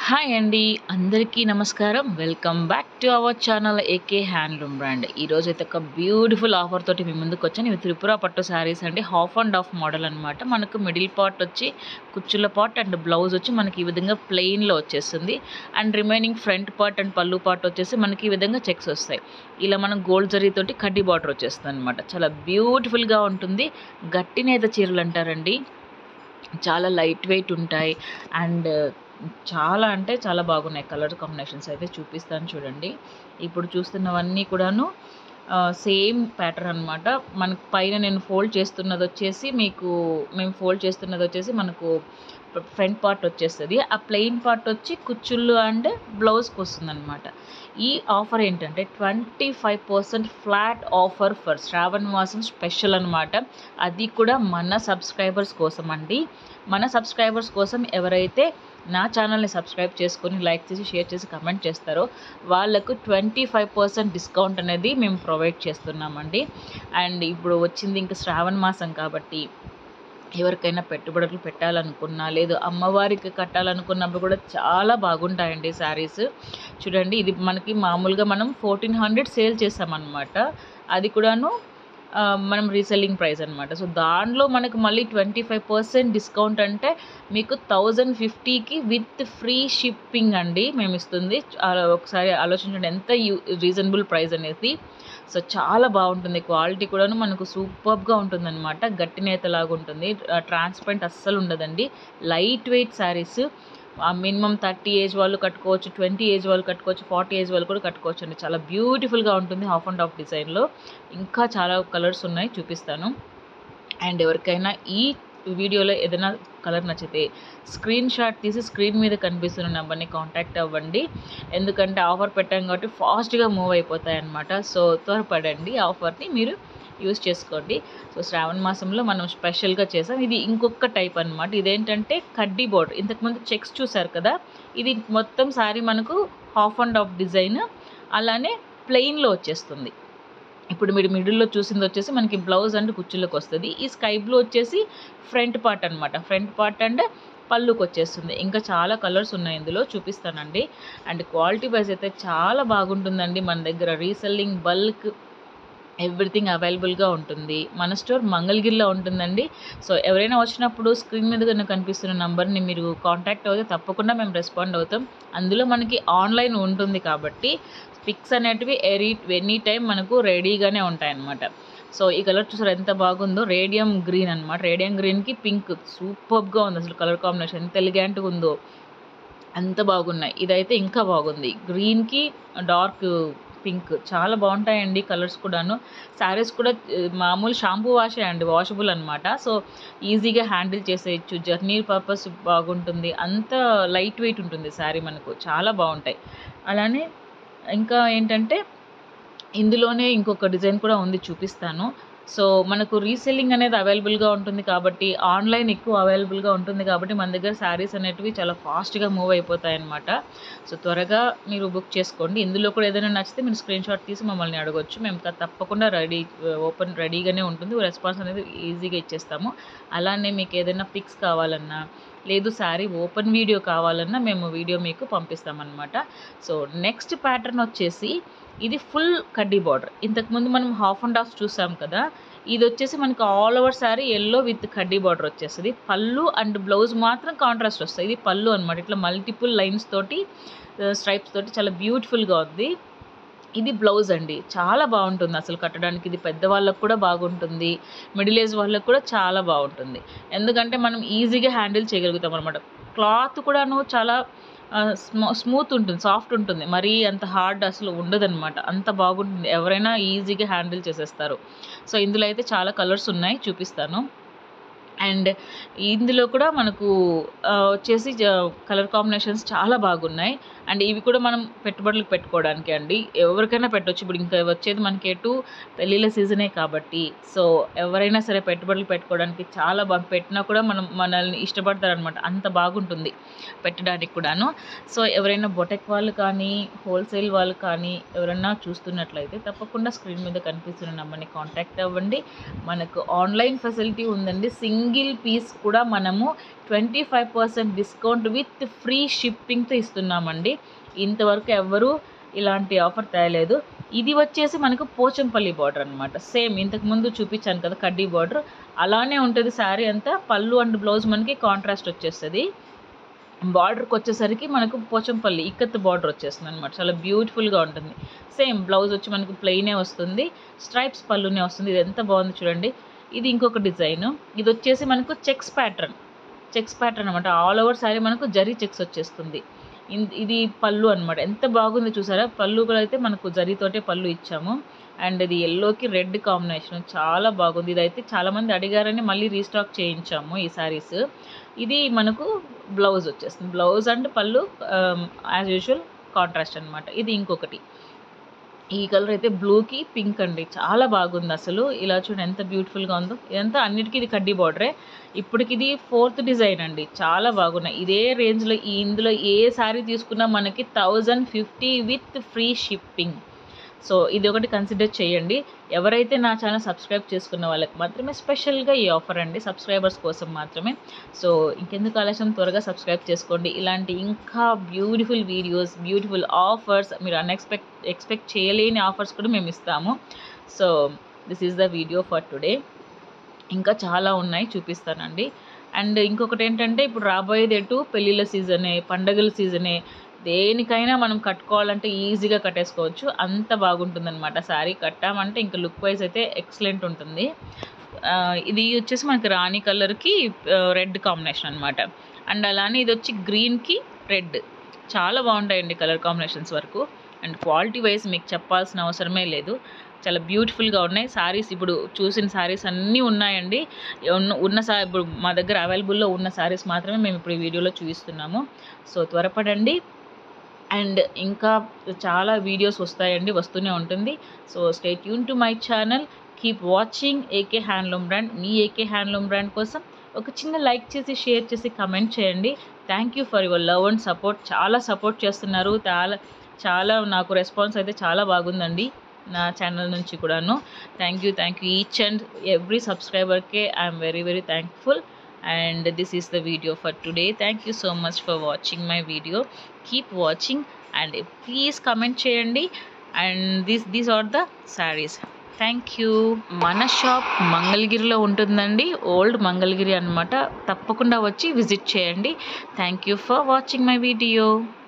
Hi అండి, అందరికీ నమస్కారం. Welcome back to our channel AK handloom brand. ఈరోజు అయితే ఒక బ్యూటిఫుల్ ఆఫర్ తోటి మీ ముందుకు వచ్చాను. ఇవి త్రిపుర పట్టు శారీస్ అండి, హాఫ్ అండ్ హాఫ్ మోడల్ అనమాట. మనకు మిడిల్ పార్ట్ వచ్చి కుచ్చుల పార్ట్ అండ్ బ్లౌజ్ వచ్చి మనకి ఈ విధంగా ప్లెయిన్లో వచ్చేస్తుంది. And remaining front part and పళ్ళు పార్ట్ వచ్చేసి మనకి ఈ విధంగా చెక్స్ వస్తాయి. ఇలా మనం గోల్డ్ జరీతోటి కడ్డీ బార్డర్ వచ్చేస్తుంది అనమాట. చాలా బ్యూటిఫుల్గా ఉంటుంది. గట్టి నేత చీరలు అంటారండి, చాలా లైట్ వెయిట్ ఉంటాయి. అండ్ చాలా అంటే చాలా బాగున్నాయి. కలర్ కాంబినేషన్స్ అయితే చూపిస్తాను చూడండి. ఇప్పుడు చూస్తున్నవన్నీ కూడాను సేమ్ ప్యాటర్న్ అనమాట. మనకు పైన నేను ఫోల్డ్ చేస్తున్నది వచ్చేసి మేము ఫోల్డ్ చేస్తున్నది వచ్చేసి మనకు ఫ్రంట్ పార్ట్ వచ్చేస్తుంది. ఆ ప్లెయిన్ పార్ట్ వచ్చి కుచ్చుళ్ళు అండ్ బ్లౌజ్కి వస్తుంది అనమాట. ఈ ఆఫర్ ఏంటంటే 25% ఫ్లాట్ ఆఫర్ ఫర్ శ్రావణ మాసం స్పెషల్ అనమాట. అది కూడా మన సబ్స్క్రైబర్స్ కోసం అండి. మన సబ్స్క్రైబర్స్ కోసం ఎవరైతే నా ఛానల్ని సబ్స్క్రైబ్ చేసుకొని లైక్ చేసి షేర్ చేసి కమెంట్ చేస్తారో వాళ్ళకు 25% డిస్కౌంట్ అనేది మేము ప్రొవైడ్ చేస్తున్నామండి. అండ్ ఇప్పుడు వచ్చింది ఇంకా శ్రావణ మాసం కాబట్టి ఎవరికైనా పెట్టుబడులు పెట్టాలనుకున్నా, లేదు అమ్మవారికి కట్టాలనుకున్నప్పుడు కూడా చాలా బాగుంటాయండి శారీస్. చూడండి, ఇది మనకి మామూలుగా మనం 1400 సేల్ చేసామన్నమాట. అది కూడాను మనం రీసెల్లింగ్ ప్రైస్ అనమాట. సో దానిలో మనకు మళ్ళీ 25% డిస్కౌంట్ అంటే మీకు 1050కి విత్ ఫ్రీ షిప్పింగ్ అండి మేము ఇస్తుంది. ఒకసారి ఆలోచించండి ఎంత రీజనబుల్ ప్రైస్ అనేది. సో చాలా బాగుంటుంది. క్వాలిటీ కూడాను మనకు సూపర్గా ఉంటుందన్నమాట. గట్టి నేతలాగా ఉంటుంది. ట్రాన్స్పరెంట్ అస్సలు ఉండదండి. Light weight saris. Minimum 30 age వాళ్ళు కట్టుకోవచ్చు, 20 ఏజ్ వాళ్ళు కట్టుకోవచ్చు, 40 ఏజ్ వాళ్ళు కూడా కట్టుకోవచ్చు అండి. చాలా బ్యూటిఫుల్గా ఉంటుంది. హాఫ్ అండ్ హాఫ్ డిజైన్లో ఇంకా చాలా కలర్స్ ఉన్నాయి, చూపిస్తాను. అండ్ ఎవరికైనా ఈ వీడియోలో ఏదైనా కలర్ నచ్చితే స్క్రీన్ షాట్ తీసి స్క్రీన్ మీద కనిపిస్తున్న నెంబర్ని కాంటాక్ట్ అవ్వండి. ఎందుకంటే ఆఫర్ పెట్టాం కాబట్టి ఫాస్ట్గా మూవ్ అయిపోతాయి అన్నమాట. సో త్వరపడండి, ఆఫర్ని మీరు యూస్ చేసుకోండి. సో శ్రావణ మాసంలో మనం స్పెషల్గా చేసాం. ఇది ఇంకొక టైప్ అనమాట. ఇదేంటంటే కడ్డీ బోర్డర్. ఇంతకుముందు చెక్స్ చూసారు కదా, ఇది మొత్తం శారీ మనకు హాఫ్ అండ్ హాఫ్ డిజైన్ అలానే ప్లెయిన్లో వచ్చేస్తుంది. ఇప్పుడు మీరు మిడిల్లో చూసింది వచ్చేసి మనకి బ్లౌజ్ అండ్ కుచ్చులకు వస్తుంది. ఈ స్కై బ్లూ వచ్చేసి ఫ్రంట్ పార్ట్ అనమాట. ఫ్రంట్ పార్ట్ అండ్ పళ్ళుకి వచ్చేస్తుంది. ఇంకా చాలా కలర్స్ ఉన్నాయి ఇందులో, చూపిస్తానండి. అండ్ క్వాలిటీ వైజ్ అయితే చాలా బాగుంటుందండి. మన దగ్గర రీసెల్లింగ్, బల్క్, ఎవ్రీథింగ్ అవైలబుల్గా ఉంటుంది. మన స్టోర్ మంగళగిరిలో ఉంటుందండి. సో ఎవరైనా వచ్చినప్పుడు స్క్రీన్ మీద కనిపిస్తున్న నెంబర్ని మీరు కాంటాక్ట్ అవుతే తప్పకుండా మేము రెస్పాండ్ అవుతాం. అందులో మనకి ఆన్లైన్ ఉంటుంది కాబట్టి పిక్స్ అనేటివి ఎనీ టైం మనకు రెడీగానే ఉంటాయన్నమాట. సో ఈ కలర్ చూసారు ఎంత బాగుందో, రేడియం గ్రీన్ అనమాట. రేడియం గ్రీన్కి పింక్ సూపర్గా ఉంది. అసలు కలర్ కాంబినేషన్ ఎంత ఎలిగెంట్గా ఉందో, అంత బాగున్నాయి. ఇదైతే ఇంకా బాగుంది. గ్రీన్కి డార్క్ పింక్ చాలా బాగుంటాయండి కలర్స్ కూడాను. శారీస్ కూడా మామూలు షాంపూ వాషే అండి, వాషబుల్ అనమాట. సో ఈజీగా హ్యాండిల్ చేసేయచ్చు. జర్నీ పర్పస్ బాగుంటుంది. అంత లైట్ వెయిట్ ఉంటుంది శారీ, మనకు చాలా బాగుంటాయి. అలానే ఇంకా ఏంటంటే ఇందులోనే ఇంకొక డిజైన్ కూడా ఉంది, చూపిస్తాను. సో మనకు రీసెల్లింగ్ అనేది అవైలబుల్గా ఉంటుంది కాబట్టి, ఆన్లైన్ ఎక్కువ అవైలబుల్గా ఉంటుంది కాబట్టి మన దగ్గర శారీస్ అనేటివి చాలా ఫాస్ట్గా మూవ్ అయిపోతాయి అన్నమాట. సో త్వరగా మీరు బుక్ చేసుకోండి. ఇందులో కూడా ఏదైనా నచ్చితే మీరు స్క్రీన్ షాట్ తీసి మమ్మల్ని అడగొచ్చు. మేము తప్పకుండా రెడీగానే ఉంటుంది. రెస్పాన్స్ అనేది ఈజీగా ఇచ్చేస్తాము. అలానే మీకు ఏదైనా పిక్స్ కావాలన్నా, లేదు శారీ ఓపెన్ వీడియో కావాలన్నా మేము వీడియో మీకు పంపిస్తామన్నమాట. సో నెక్స్ట్ ప్యాటర్న్ వచ్చేసి ఇది ఫుల్ కడ్డీ బార్డర్. ఇంతకుముందు మనం హాఫ్ అండ్ హాఫ్ చూసాం కదా, ఇది వచ్చేసి మనకి all over sari yellow with కడ్డీ బార్డర్ వచ్చేస్తుంది. పళ్ళు అండ్ బ్లౌజ్ మాత్రం కాంట్రాస్ట్ వస్తాయి. ఇది పళ్ళు అనమాట. ఇట్లా మల్టిపుల్ లైన్స్ తోటి, స్ట్రైప్స్ తోటి చాలా బ్యూటిఫుల్గా ఉంది. ఇది బ్లౌజ్ అండి, చాలా బాగుంటుంది అసలు కట్టడానికి. ఇది పెద్దవాళ్ళకు కూడా బాగుంటుంది, మిడిల్ ఏజ్ వాళ్ళకు కూడా చాలా బాగుంటుంది. ఎందుకంటే మనం ఈజీగా హ్యాండిల్ చేయగలుగుతాం అనమాట. క్లాత్ కూడాను చాలా స్మూత్ ఉంటుంది, సాఫ్ట్ ఉంటుంది. మరీ అంత హార్డ్ అసలు ఉండదన్నమాట. అంత బాగుంటుంది. ఎవరైనా ఈజీగా హ్యాండిల్ చేసేస్తారు. సో ఇందులో అయితే చాలా కలర్స్ ఉన్నాయి, చూపిస్తాను. అండ్ ఇందులో కూడా మనకు వచ్చేసి కలర్ కాంబినేషన్స్ చాలా బాగున్నాయి. అండ్ ఇవి కూడా మనం పెట్టుబడులకు పెట్టుకోవడానికి అండి, ఎవరికైనా పెట్టవచ్చు. ఇప్పుడు ఇంకా వచ్చేది మనకి ఎటు పెళ్ళిళ్ళ సీజనే కాబట్టి, సో ఎవరైనా సరే పెట్టుబడులు పెట్టుకోవడానికి చాలా బాగా, పెట్టినా కూడా మనల్ని ఇష్టపడతారనమాట. అంత బాగుంటుంది పెట్టడానికి కూడాను. సో ఎవరైనా బొటెక్ వాళ్ళు కానీ, హోల్సేల్ వాళ్ళు కానీ ఎవరైనా చూస్తున్నట్లయితే తప్పకుండా స్క్రీన్ మీద కనిపిస్తున్న నెంబర్ని కాంటాక్ట్ అవ్వండి. మనకు ఆన్లైన్ ఫెసిలిటీ ఉందండి. సింగిల్ పీస్ కూడా మనము 25% డిస్కౌంట్ విత్ ఫ్రీ షిప్పింగ్తో ఇస్తున్నామండి. ఇంతవరకు ఎవ్వరూ ఇలాంటి ఆఫర్ తేలేదు. ఇది వచ్చేసి మనకు పోచంపల్లి బార్డర్ అనమాట. సేమ్ ఇంతకుముందు చూపించాను కదా కడ్డీ బార్డర్, అలానే ఉంటుంది శారీ అంతా. పళ్ళు అండ్ బ్లౌజ్ మనకి కాంట్రాస్ట్ వచ్చేస్తుంది. బార్డర్కి వచ్చేసరికి మనకు పోచంపల్లి ఇక్కత్ బార్డర్ వచ్చేస్తుంది అనమాట. చాలా బ్యూటిఫుల్గా ఉంటుంది. సేమ్ బ్లౌజ్ వచ్చి మనకు ప్లెయినే వస్తుంది, స్ట్రైప్స్ పళ్ళునే వస్తుంది. ఇది ఎంత బాగుంది చూడండి. ఇది ఇంకొక డిజైన్. ఇది వచ్చేసి మనకు చెక్స్ ప్యాటర్న్ అనమాట. ఆల్ ఓవర్ శారీ మనకు జరీ చెక్స్ వచ్చేస్తుంది. ఇది పళ్ళు అనమాట. ఎంత బాగుంది చూసారా. పళ్ళు కూడా అయితే మనకు జరీతోటే పళ్ళు ఇచ్చాము. అండ్ ఇది ఎల్లోకి రెడ్ కాంబినేషన్ చాలా బాగుంది. ఇదైతే చాలామంది అడిగారని మళ్ళీ రీస్టాక్ చేయించాము ఈ శారీస్. ఇది మనకు బ్లౌజ్ వచ్చేస్తుంది. బ్లౌజ్ అండ్ పళ్ళు యాజ్ యూజువల్ కాంట్రాస్ట్ అనమాట. ఇది ఇంకొకటి. ఈ కలర్ అయితే బ్లూకి పింక్ అండి. చాలా బాగుంది అసలు. ఇలా చూడండి ఎంత బ్యూటిఫుల్గా ఉందో. ఇదంతా అన్నిటికీ ఇది కడ్డీ బార్డరే. ఇప్పటికి ఇది 4th డిజైన్ అండి. చాలా బాగున్నాయి. ఇదే రేంజ్లో ఇందులో ఏ శారీ తీసుకున్నా మనకి 1050 విత్ ఫ్రీ షిప్పింగ్. సో ఇది ఒకటి కన్సిడర్ చేయండి. ఎవరైతే నా ఛానల్ సబ్స్క్రైబ్ చేసుకున్న వాళ్ళకి మాత్రమే స్పెషల్గా ఈ ఆఫర్ అండి, సబ్స్క్రైబర్స్ కోసం మాత్రమే. సో ఇంకెందుకు ఆలస్యం, త్వరగా సబ్స్క్రైబ్ చేసుకోండి. ఇలాంటి ఇంకా బ్యూటిఫుల్ వీడియోస్, బ్యూటిఫుల్ ఆఫర్స్, మీరు ఎక్స్పెక్ట్ చేయలేని ఆఫర్స్ కూడా మేము ఇస్తాము. So this is the video for today. ఇంకా చాలా ఉన్నాయి, చూపిస్తానండి. అండ్ ఇంకొకటి ఏంటంటే, ఇప్పుడు రాబోయేది ఎటు పెళ్ళిళ్ళ సీజనే, పండగల సీజనే, దేనికైనా మనం కట్టుకోవాలంటే ఈజీగా కట్టేసుకోవచ్చు. అంత బాగుంటుందన్నమాట. శారీ కట్టామంటే ఇంకా లుక్ వైజ్ అయితే ఎక్సలెంట్ ఉంటుంది. ఇది వచ్చేసి మనకి రాణి కలర్కి రెడ్ కాంబినేషన్ అనమాట. అండ్ అలానే ఇది వచ్చి గ్రీన్కి రెడ్. చాలా బాగుంటాయండి కలర్ కాంబినేషన్స్ వరకు. అండ్ క్వాలిటీ వైజ్ మీకు చెప్పాల్సిన అవసరమే లేదు. చాలా బ్యూటిఫుల్గా ఉన్నాయి శారీస్. ఇప్పుడు చూసిన శారీస్ అన్నీ ఉన్నాయండి. ఇప్పుడు మా దగ్గర అవైలబుల్లో ఉన్న శారీస్ మాత్రమే మేము ఇప్పుడు ఈ వీడియోలో చూపిస్తున్నాము. సో త్వరపడండి. అండ్ ఇంకా చాలా వీడియోస్ వస్తాయండి, వస్తూనే ఉంటుంది. So stay tune to my channel. Keep watching AK handloom brand. Me AK handloom brand కోసం ఒక చిన్న లైక్ చేసి, షేర్ చేసి, కమెంట్ చేయండి. Thank you for your love and support. చాలా సపోర్ట్ చేస్తున్నారు. చాలా నాకు రెస్పాన్స్ అయితే చాలా బాగుందండి నా ఛానల్ నుంచి కూడాను. Thank you each and every సబ్స్క్రైబర్కే I'm very very thankful. And this is the video for today. Thank you so much for watching my video. Keep watching and please comment cheyandi. And these are the sarees. Thank you. మన shop మంగళగిరిలో ఉంటుందండి. Old Mangalagiri అన్నమాట. తప్పకుండా వచ్చి visit చేయండి. Thank you for watching my video.